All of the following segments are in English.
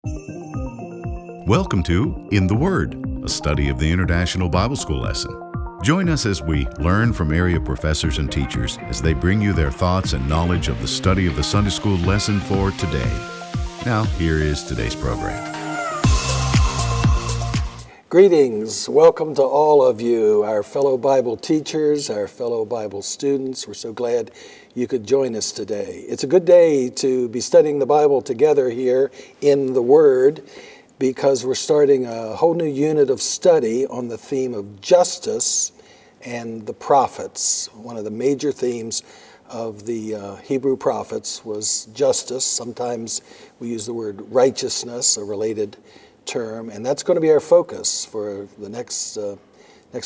Welcome to In the Word, a study of the International Bible School lesson. Join us as we learn from area professors and teachers as they bring you their thoughts and knowledge of the study of the Sunday School lesson for today. Now, here is today's program. Greetings. Welcome to all of you, our fellow Bible teachers, our fellow Bible students. We're so glad you could join us today. It's a good day to be studying the Bible together here in the Word, because we're starting a whole new unit of study on the theme of justice and the prophets. One of the major themes of the Hebrew prophets was justice. Sometimes we use the word righteousness, a related term, and that's going to be our focus for the next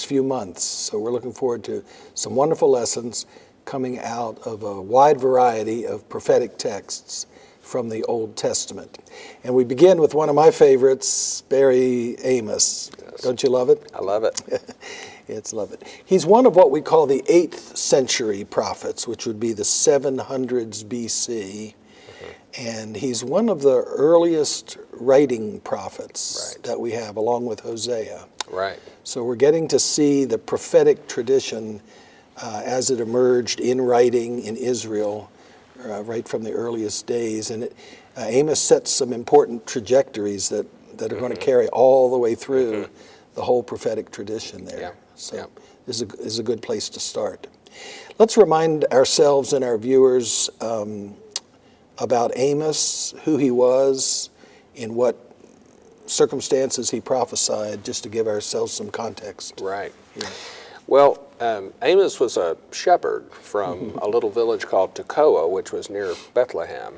few months. So we're looking forward to some wonderful lessons coming out of a wide variety of prophetic texts from the Old Testament. And we begin with one of my favorites, Barry Amos. Yes. Don't you love it? I love it. Love it. He's one of what we call the 8th century prophets, which would be the 700s BC. And he's one of the earliest writing prophets that we have, along with Hosea. Right. So we're getting to see the prophetic tradition as it emerged in writing in Israel right from the earliest days. And Amos sets some important trajectories that are going to carry all the way through the whole prophetic tradition there. Yeah. So this is a good place to start. Let's remind ourselves and our viewers about Amos, who he was, in what circumstances he prophesied, just to give ourselves some context. Right. Here. Well, Amos was a shepherd from a little village called Tekoa, which was near Bethlehem.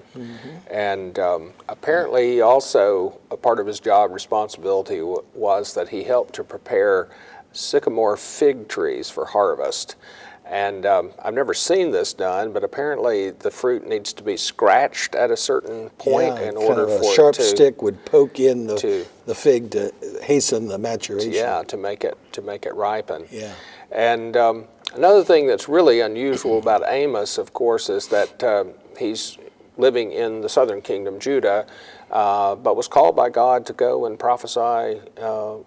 And apparently also a part of his job responsibility was that he helped to prepare sycamore fig trees for harvest. And I've never seen this done, but apparently the fruit needs to be scratched at a certain point in order for it to... a sharp stick would poke in the fig to hasten the maturation. Yeah, to make it ripen. Yeah. And another thing that's really unusual about Amos, of course, is that he's living in the southern kingdom, Judah, but was called by God to go and prophesy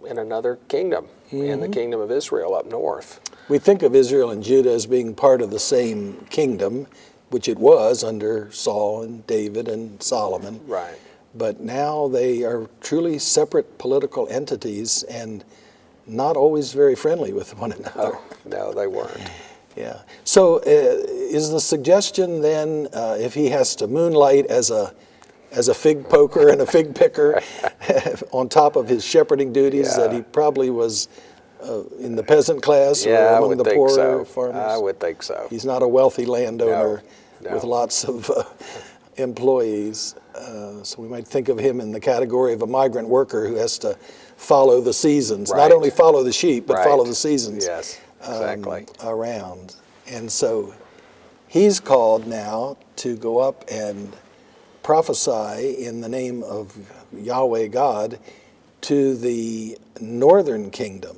in another kingdom, in the kingdom of Israel up north. We think of Israel and Judah as being part of the same kingdom, which it was under Saul and David and Solomon. Right. But now they are truly separate political entities and not always very friendly with one another. No, they weren't. Yeah. So is the suggestion then, if he has to moonlight as a fig poker and a fig picker on top of his shepherding duties, that he probably was in the peasant class or among the poorer farmers? I would think so. He's not a wealthy landowner No. with lots of employees. So we might think of him in the category of a migrant worker who has to follow the seasons. Not only follow the sheep, but follow the seasons. Yes, exactly. Around. And so he's called now to go up and prophesy in the name of Yahweh God to the northern kingdom,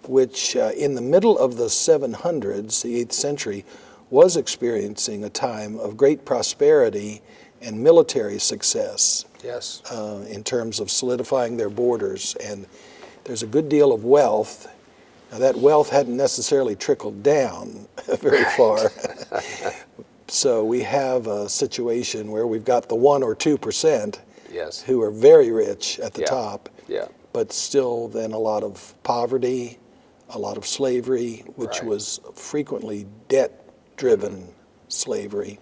which in the middle of the 700s, the 8th century, was experiencing a time of great prosperity and military success. Yes. In terms of solidifying their borders. And there's a good deal of wealth. Now, that wealth hadn't necessarily trickled down very far. So we have a situation where we've got the 1 or 2% who are very rich at the top, but still then a lot of poverty, a lot of slavery, which was frequently debt-driven slavery.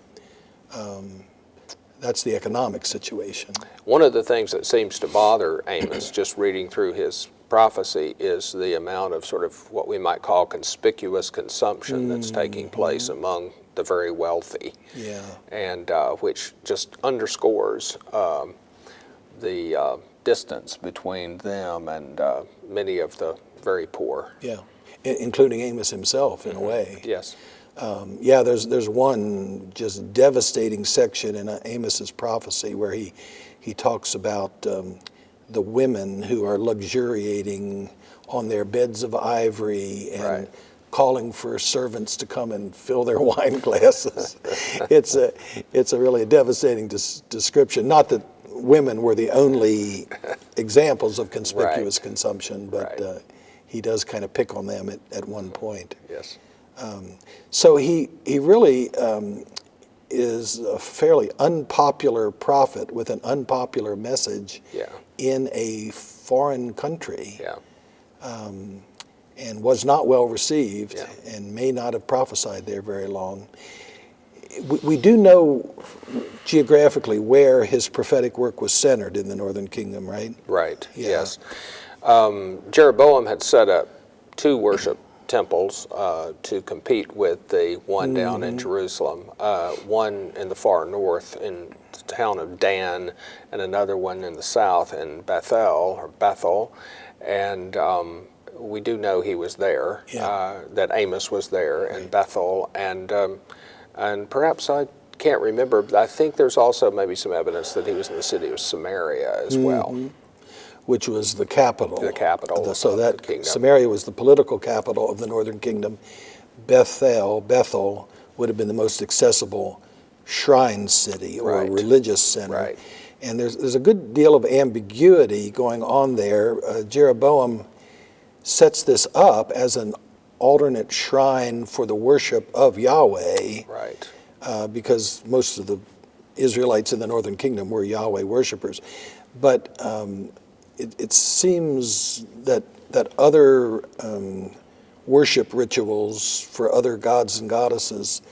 That's the economic situation. One of the things that seems to bother Amos, just reading through his prophecy, is the amount of sort of what we might call conspicuous consumption that's taking place among the very wealthy. Yeah. And which just underscores the distance between them and many of the very poor. Yeah, including Amos himself in a way. Yes. There's one just devastating section in Amos's prophecy where he talks about the women who are luxuriating on their beds of ivory and calling for servants to come and fill their wine glasses. It's a really devastating description. Not that women were the only examples of conspicuous consumption, but he does kind of pick on them at one point. Yes. So he really is a fairly unpopular prophet with an unpopular message in a foreign country, and was not well received and may not have prophesied there very long. We do know geographically where his prophetic work was centered in the northern kingdom, right? Right, yes. Jeroboam had set up 2 worship temples to compete with the one down in Jerusalem, one in the far north in the town of Dan, and another one in the south in Bethel, and we do know he was there, that Amos was there in Bethel, and perhaps I can't remember, but I think there's also maybe some evidence that he was in the city of Samaria as well. Which was the capital. The capital so of that the kingdom. Samaria was the political capital of the northern kingdom. Bethel would have been the most accessible shrine city or religious center. Right. And there's a good deal of ambiguity going on there. Jeroboam sets this up as an alternate shrine for the worship of Yahweh. Right. Because most of the Israelites in the northern kingdom were Yahweh worshipers. But it seems that other worship rituals for other gods and goddesses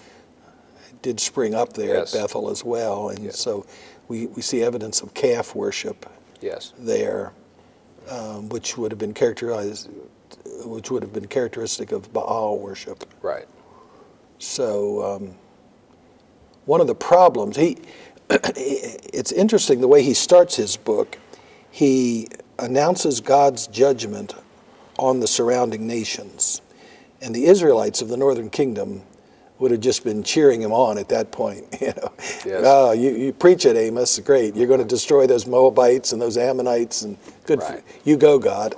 did spring up there at Bethel as well, and so we see evidence of calf worship there, which would have been characteristic of Baal worship. Right. So one of the problems it's interesting the way he starts his book. He announces God's judgment on the surrounding nations. And the Israelites of the northern kingdom would have just been cheering him on at that point. Oh, you preach it, Amos, great. You're going to destroy those Moabites and those Ammonites, and good for you go, God.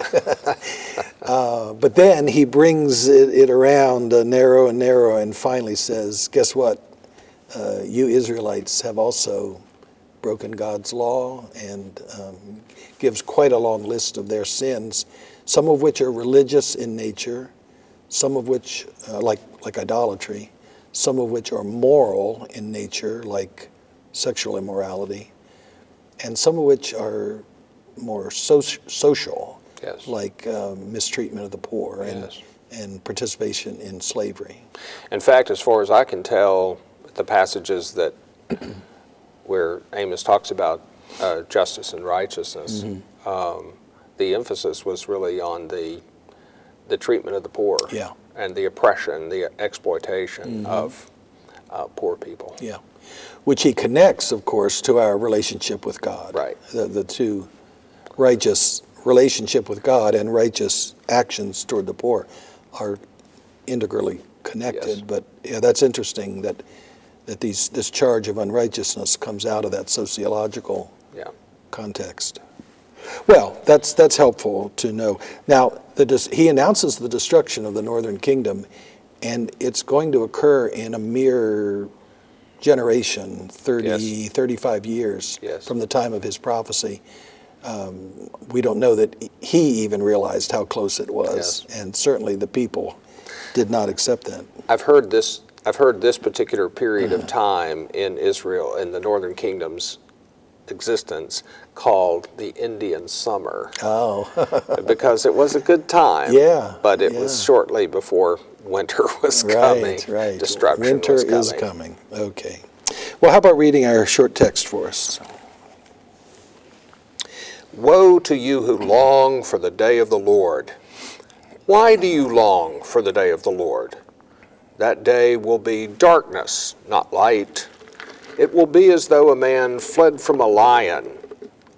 But then he brings it around narrow and narrow and finally says, guess what? You Israelites have also broken God's law, and gives quite a long list of their sins, some of which are religious in nature, some of which, like idolatry, some of which are moral in nature, like sexual immorality, and some of which are more social, like mistreatment of the poor and participation in slavery. In fact, as far as I can tell, the passages that where Amos talks about justice and righteousness, the emphasis was really on the treatment of the poor and the oppression, the exploitation of poor people. Yeah, which he connects, of course, to our relationship with God. Right. The two, righteous relationship with God and righteous actions toward the poor, are integrally connected. But yeah, that's interesting that this charge of unrighteousness comes out of that sociological context. Well, that's helpful to know. Now, he announces the destruction of the northern kingdom, and it's going to occur in a mere generation, 35 years from the time of his prophecy. We don't know that he even realized how close it was, and certainly the people did not accept that. I've heard this particular period of time in Israel, in the northern kingdom's existence, called the Indian Summer. Oh. Because it was a good time. But it was shortly before winter was coming. Right. Destruction winter was coming. is coming. Okay. Well, how about reading our short text for us? Woe to you who long for the day of the Lord. Why do you long for the day of the Lord? That day will be darkness, not light. It will be as though a man fled from a lion,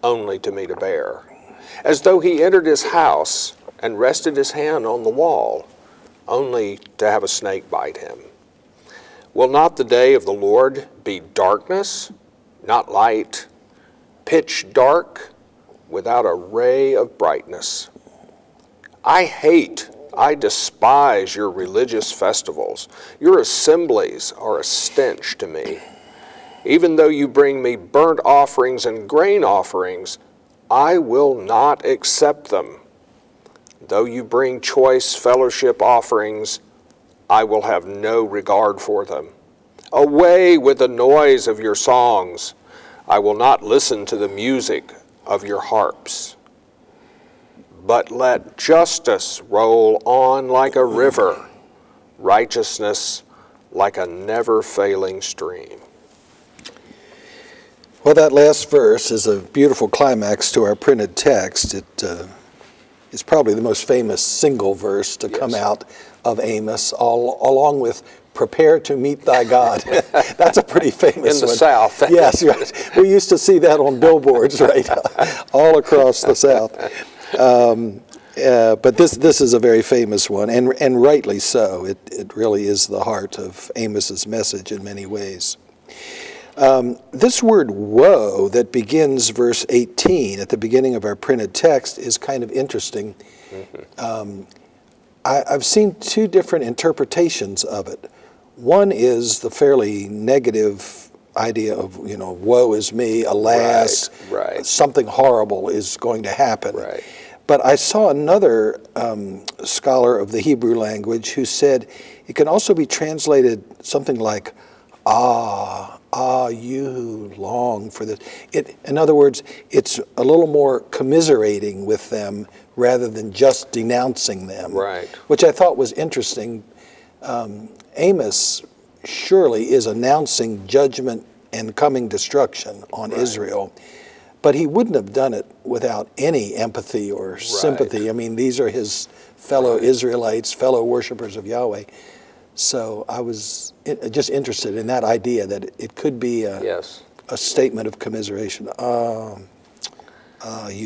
only to meet a bear, as though he entered his house and rested his hand on the wall, only to have a snake bite him. Will not the day of the Lord be darkness, not light, pitch dark, without a ray of brightness? I despise your religious festivals. Your assemblies are a stench to me. Even though you bring me burnt offerings and grain offerings, I will not accept them. Though you bring choice fellowship offerings, I will have no regard for them. Away with the noise of your songs. I will not listen to the music of your harps. But let justice roll on like a river, righteousness like a never-failing stream. Well, that last verse is a beautiful climax to our printed text. It is probably the most famous single verse to come out of Amos, along with "Prepare to meet thy God." That's a pretty famous In the one. South. Yes, right. We used to see that on billboards, right, all across the South. But this is a very famous one, and rightly so. It really is the heart of Amos's message in many ways. This word "woe" that begins verse 18 at the beginning of our printed text is kind of interesting. I've seen two different interpretations of it. One is the fairly negative idea of, woe is me, alas, Right. something horrible is going to happen. Right. But I saw another scholar of the Hebrew language who said it can also be translated something like, you who long for this. In other words, it's a little more commiserating with them rather than just denouncing them. Right. Which I thought was interesting. Amos surely is announcing judgment and coming destruction on Israel, but he wouldn't have done it without any empathy or sympathy. I mean, these are his fellow Israelites, fellow worshipers of Yahweh. So I was just interested in that idea that it could be a statement of commiseration. You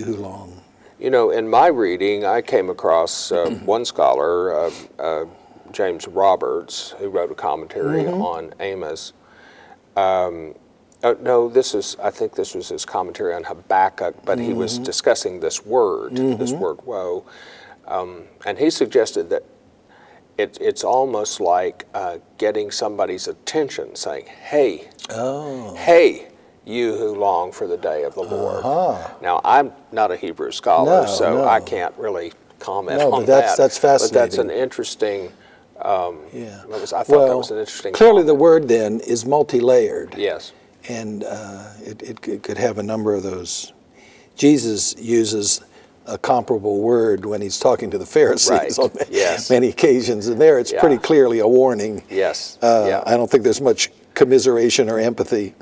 who long. In my reading, I came across one scholar, James Roberts, who wrote a commentary on Amos. No, I think this was his commentary on Habakkuk, but he was discussing this word woe. And he suggested that it's almost like getting somebody's attention, saying, hey, you who long for the day of the Lord. Now, I'm not a Hebrew scholar, so I can't really comment on that. That's fascinating. But that's an interesting, I thought that was an interesting Clearly comment. the word then is multi-layered. Yes. And it could have a number of those. Jesus uses a comparable word when he's talking to the Pharisees on many occasions, and there it's pretty clearly a warning. Yes. I don't think there's much commiseration or empathy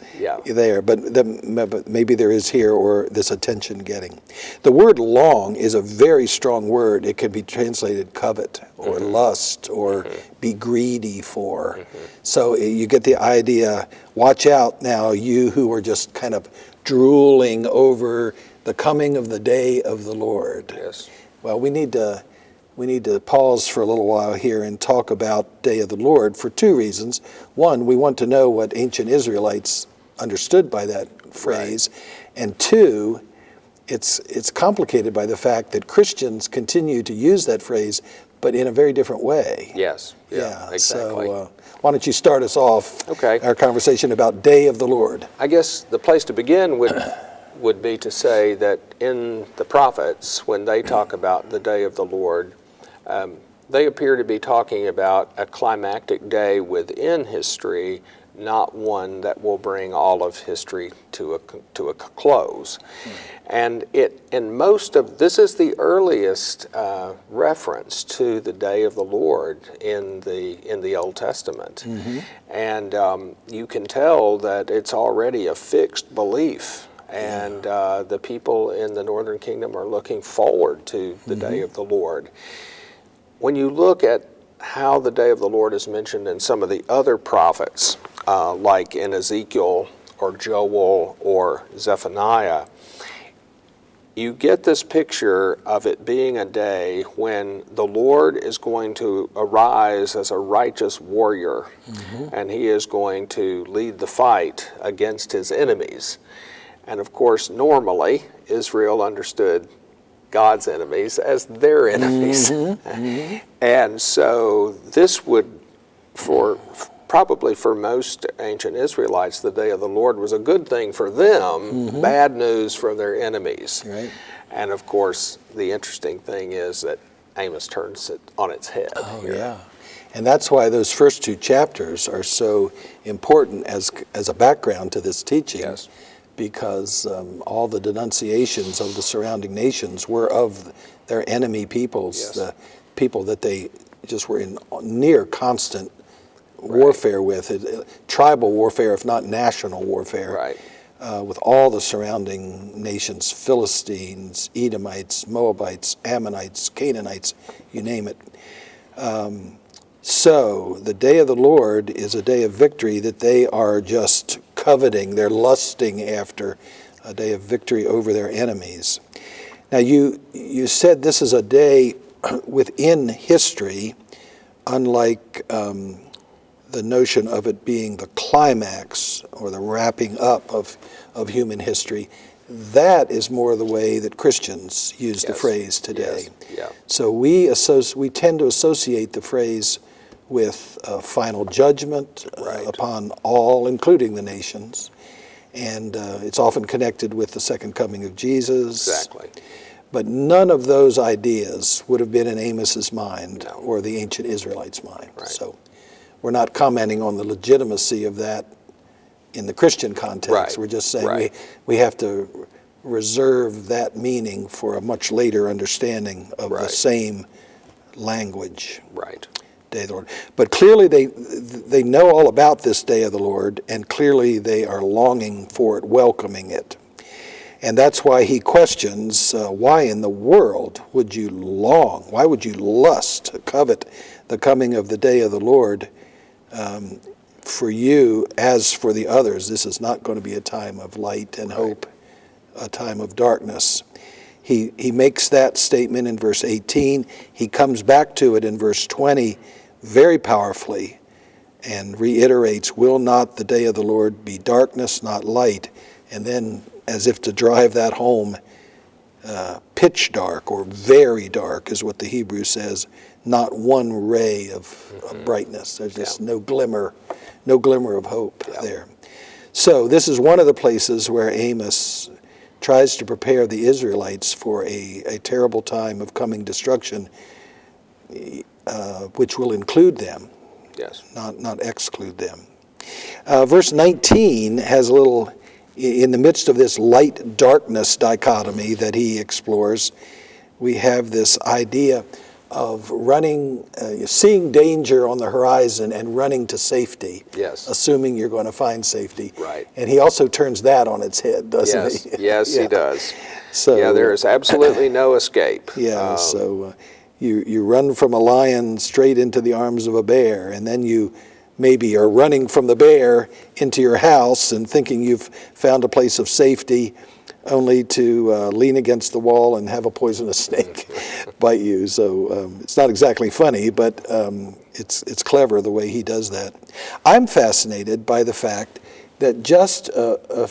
there, but maybe there is here, or this attention getting. The word long is a very strong word. It can be translated covet or lust or be greedy for. So you get the idea, watch out now, you who are just kind of drooling over the coming of the day of the Lord. Yes. Well, we need to pause for a little while here and talk about Day of the Lord for two reasons. One, we want to know what ancient Israelites understood by that phrase. And two, it's complicated by the fact that Christians continue to use that phrase, but in a very different way. Yes. Yeah, exactly. So why don't you start us off our conversation about Day of the Lord? I guess the place to begin would be to say that in the prophets, when they talk about the day of the Lord, they appear to be talking about a climactic day within history, not one that will bring all of history to a close. And this is the earliest reference to the day of the Lord in the Old Testament. And you can tell that it's already a fixed belief. And the people in the Northern Kingdom are looking forward to the day of the Lord. When you look at how the day of the Lord is mentioned in some of the other prophets, like in Ezekiel or Joel or Zephaniah, you get this picture of it being a day when the Lord is going to arise as a righteous warrior, and he is going to lead the fight against his enemies. And of course, normally, Israel understood God's enemies as their enemies. And so this would, probably for most ancient Israelites, the day of the Lord was a good thing for them, bad news for their enemies. Right. And of course, the interesting thing is that Amos turns it on its head. Oh, here. yeah. And that's why those first 2 chapters are so important as a background to this teaching. Yes. Because all the denunciations of the surrounding nations were of their enemy peoples, Yes. the people that they just were in near constant warfare with, tribal warfare, if not national warfare, Right. with all the surrounding nations, Philistines, Edomites, Moabites, Ammonites, Canaanites, you name it. So the day of the Lord is a day of victory that they are just coveting, they're lusting after, a day of victory over their enemies. Now you said this is a day within history, unlike the notion of it being the climax or the wrapping up of human history. That is more the way that Christians use the phrase today. Yes. Yeah. So we tend to associate the phrase with final judgment upon all, including the nations. And it's often connected with the second coming of Jesus. Exactly. But none of those ideas would have been in Amos's mind or the ancient Israelites' mind. Right. So we're not commenting on the legitimacy of that in the Christian context. Right. We're just saying Right. we have to reserve that meaning for a much later understanding of the same language. Right. Day of the Lord. But clearly they know all about this day of the Lord, and clearly they are longing for it, welcoming it. And that's why he questions, why in the world would you long, why would you lust, covet the coming of the day of the Lord? For you, as for the others, this is not going to be a time of light and hope, a time of darkness. He makes that statement in verse 18. He comes back to it in verse 20 very powerfully and reiterates, will not the day of the Lord be darkness, not light? And then, as if to drive that home, pitch dark or very dark is what the Hebrew says, not one ray of brightness. There's just no glimmer of hope there. So this is one of the places where Amos tries to prepare the Israelites for a terrible time of coming destruction, which will include them, not exclude them. Verse 19 has a little, in the midst of this light-darkness dichotomy that he explores, we have this idea of running, seeing danger on the horizon and running to safety, assuming you're going to find safety. Right. And he also turns that on its head, doesn't he? Yes, he does. So, there is absolutely no escape. So you run from a lion straight into the arms of a bear, and then you maybe are running from the bear into your house and thinking you've found a place of safety, only to lean against the wall and have a poisonous snake bite you. So it's not exactly funny, but it's clever the way he does that. I'm fascinated by the fact that just a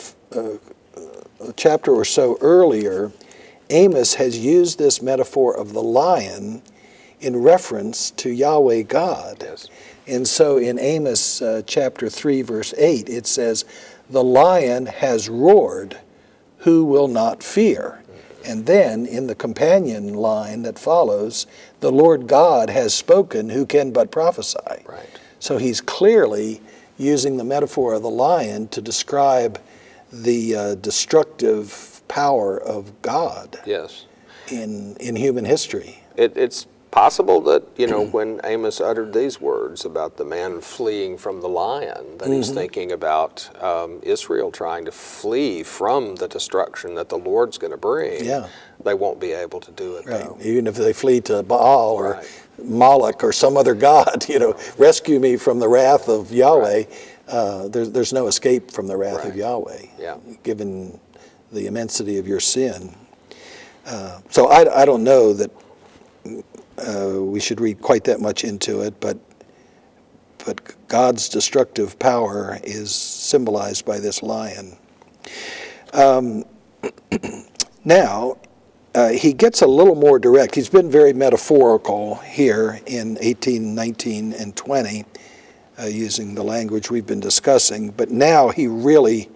chapter or so earlier, Amos has used this metaphor of the lion in reference to Yahweh God. Yes. And so in Amos chapter 3, verse 8, it says, the lion has roared, who will not fear? And then in the companion line that follows, the Lord God has spoken, who can but prophesy? Right. So he's clearly using the metaphor of the lion to describe the destructive power of God in human history. It's possible that, when Amos uttered these words about the man fleeing from the lion, that he's thinking about Israel trying to flee from the destruction that the Lord's going to bring. Yeah. They won't be able to do it, Right. though. Even if they flee to Baal or Moloch or some other god, rescue me from the wrath of Yahweh. There's no escape from the wrath of Yahweh, given the immensity of your sin. So I don't know that we should read quite that much into it, but God's destructive power is symbolized by this lion. Now, he gets a little more direct. He's been very metaphorical here in 18, 19, and 20. using the language we've been discussing. But now he really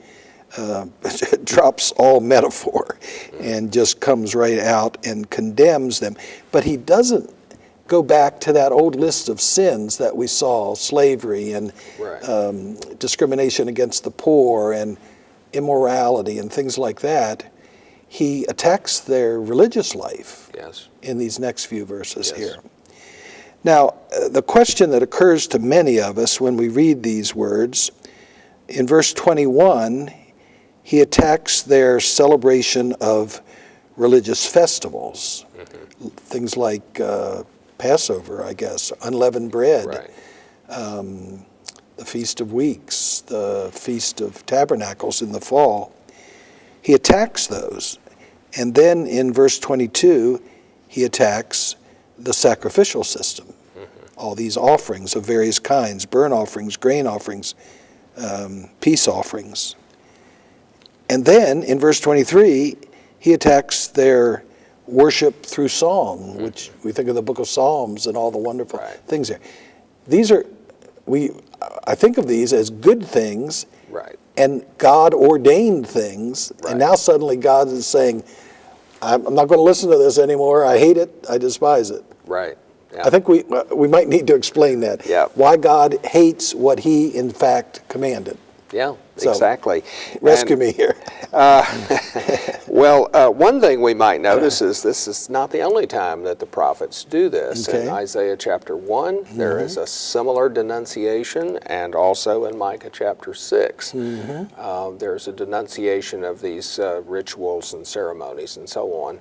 drops all metaphor and just comes right out and condemns them. But he doesn't go back to that old list of sins that we saw, slavery and discrimination against the poor and immorality and things like that. He attacks their religious life in these next few verses here. Now, the question that occurs to many of us when we read these words, in verse 21, he attacks their celebration of religious festivals, things like Passover, I guess, unleavened bread, the Feast of Weeks, the Feast of Tabernacles in the fall. He attacks those. And then in verse 22, he attacks the sacrificial system, all these offerings of various kinds, burnt offerings, grain offerings, peace offerings. And then in verse 23, he attacks their worship through song, which we think of the book of Psalms and all the wonderful things there. These are, I think of these as good things and God-ordained things, and now suddenly God is saying, I'm not going to listen to this anymore. I hate it. I despise it. I think we might need to explain that. Why God hates what he, in fact, commanded. Exactly. Rescue me here. Well, one thing we might notice is this is not the only time that the prophets do this. In Isaiah chapter 1, there is a similar denunciation, and also in Micah chapter 6, there's a denunciation of these rituals and ceremonies and so on.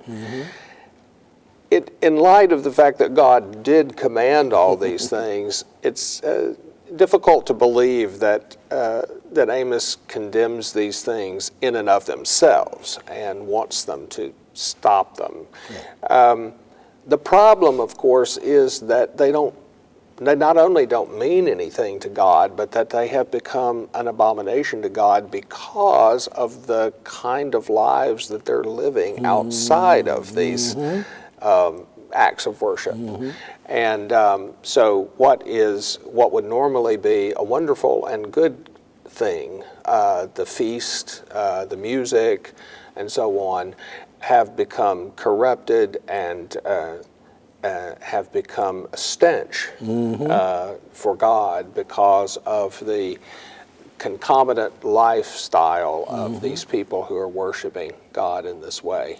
In light of the fact that God did command all these things, it's difficult to believe that that Amos condemns these things in and of themselves and wants them to stop them. The problem, of course, is that they not only don't mean anything to God, but that they have become an abomination to God because of the kind of lives that they're living outside of these acts of worship. And so what would normally be a wonderful and good thing, the feast, the music, and so on, have become corrupted and have become a stench for God because of the concomitant lifestyle of these people who are worshiping God in this way.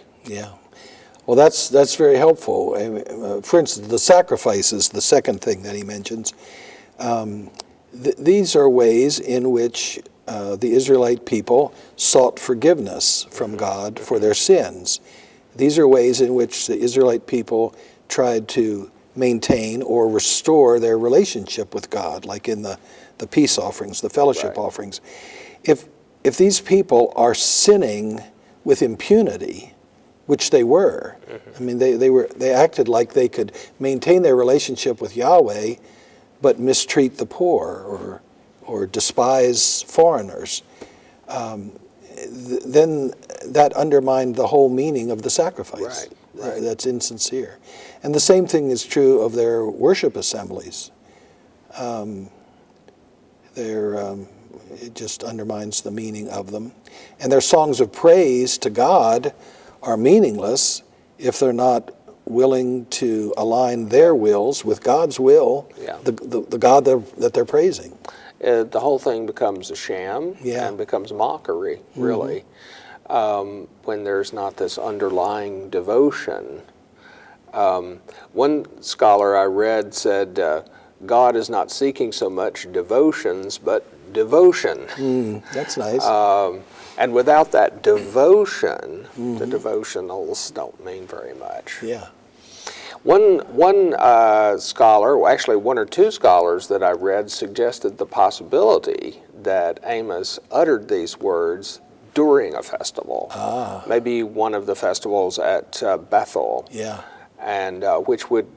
Well, that's very helpful. For instance, the sacrifices, the second thing that he mentions, these are ways in which the Israelite people sought forgiveness from God for their sins. These are ways in which the Israelite people tried to maintain or restore their relationship with God, like in the peace offerings, the fellowship offerings. If these people are sinning with impunity, which they were, I mean, they acted like they could maintain their relationship with Yahweh, but mistreat the poor or despise foreigners, then that undermined the whole meaning of the sacrifice. That's insincere. And the same thing is true of their worship assemblies. It just undermines the meaning of them. And their songs of praise to God are meaningless if they're not willing to align their wills with God's will, the God that they're praising. The whole thing becomes a sham and becomes mockery, really, when there's not this underlying devotion. One scholar I read said, God is not seeking so much devotions, but devotion. That's nice. And without that devotion, the devotionals don't mean very much. One scholar, well, actually one or two scholars that I read, suggested the possibility that Amos uttered these words during a festival. Maybe one of the festivals at Bethel. And which would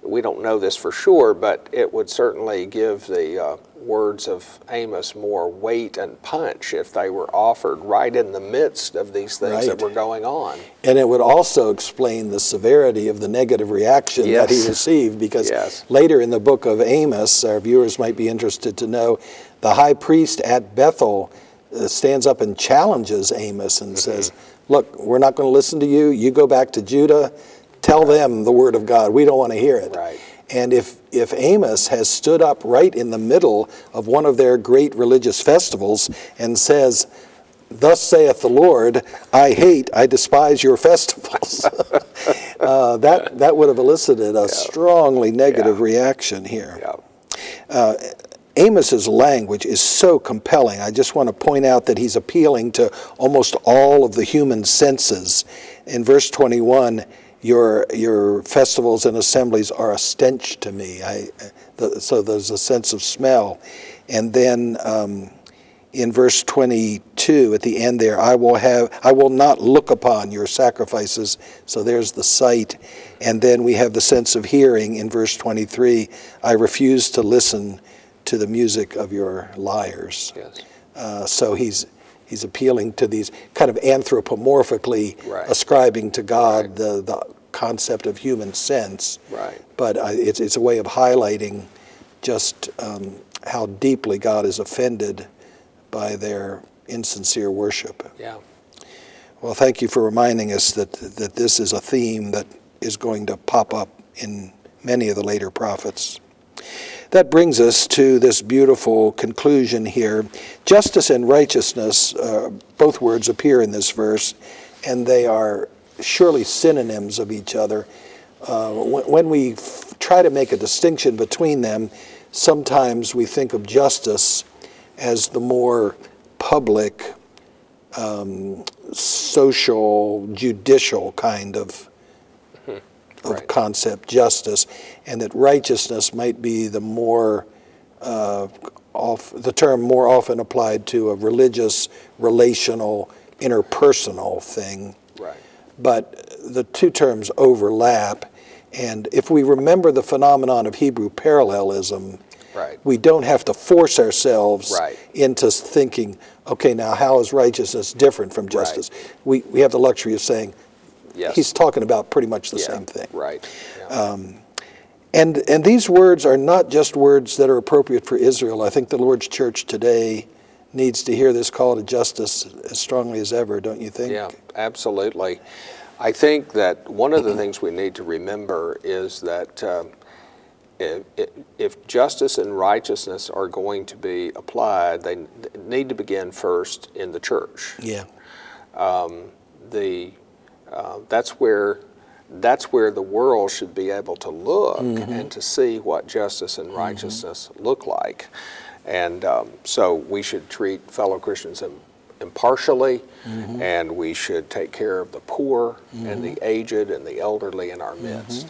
we don't know this for sure, but it would certainly give the words of Amos more weight and punch if they were offered right in the midst of these things that were going on. And it would also explain the severity of the negative reaction that he received, because later in the book of Amos, our viewers might be interested to know, the high priest at Bethel stands up and challenges Amos and says, look, we're not going to listen to you. You go back to Judah. Tell them the word of God. We don't want to hear it. Right. And if Amos has stood up right in the middle of one of their great religious festivals and says, thus saith the Lord, I despise your festivals, that would have elicited a strongly negative reaction here. Amos's language is so compelling. I just want to point out that he's appealing to almost all of the human senses. In verse 21, your festivals and assemblies are a stench to me. So there's a sense of smell. And then in verse 22, at the end there, I will not look upon your sacrifices. So there's the sight. And then we have the sense of hearing in verse 23. I refuse to listen to the music of your lyres. So he's appealing to these kind of anthropomorphically ascribing to God the concept of human sense. But it's a way of highlighting just how deeply God is offended by their insincere worship. Well, thank you for reminding us that this is a theme that is going to pop up in many of the later prophets. That brings us to this beautiful conclusion here. Justice and righteousness, both words appear in this verse, and they are surely synonyms of each other. When we try to make a distinction between them, sometimes we think of justice as the more public, social, judicial kind of concept, justice, and that righteousness might be the more the term more often applied to a religious, relational, interpersonal thing. But the two terms overlap, and if we remember the phenomenon of Hebrew parallelism, we don't have to force ourselves into thinking, okay, now how is righteousness different from justice? We have the luxury of saying, he's talking about pretty much the same thing. And these words are not just words that are appropriate for Israel. I think the Lord's church today needs to hear this call to justice as strongly as ever, don't you think? Yeah, absolutely. I think that one of the things we need to remember is that if justice and righteousness are going to be applied, they need to begin first in the church. That's where the world should be able to look and to see what justice and righteousness look like. And so we should treat fellow Christians impartially, and we should take care of the poor and the aged and the elderly in our midst.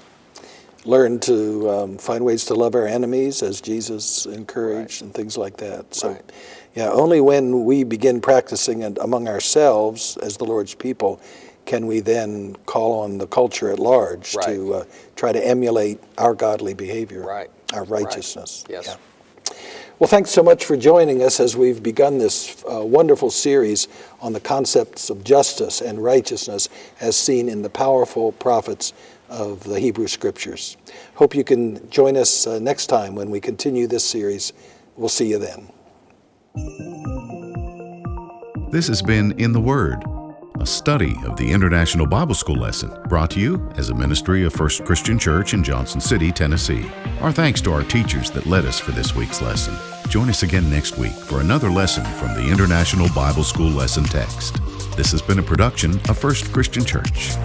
Learn to find ways to love our enemies as Jesus encouraged and things like that. So, only when we begin practicing it among ourselves as the Lord's people can we then call on the culture at large to try to emulate our godly behavior, our righteousness. Well, thanks so much for joining us as we've begun this wonderful series on the concepts of justice and righteousness as seen in the powerful prophets of the Hebrew Scriptures. Hope you can join us next time when we continue this series. We'll see you then. This has been In the Word, a study of the International Bible School lesson brought to you as a ministry of First Christian Church in Johnson City, Tennessee. Our thanks to our teachers that led us for this week's lesson. Join us again next week for another lesson from the International Bible School lesson text. This has been a production of First Christian Church.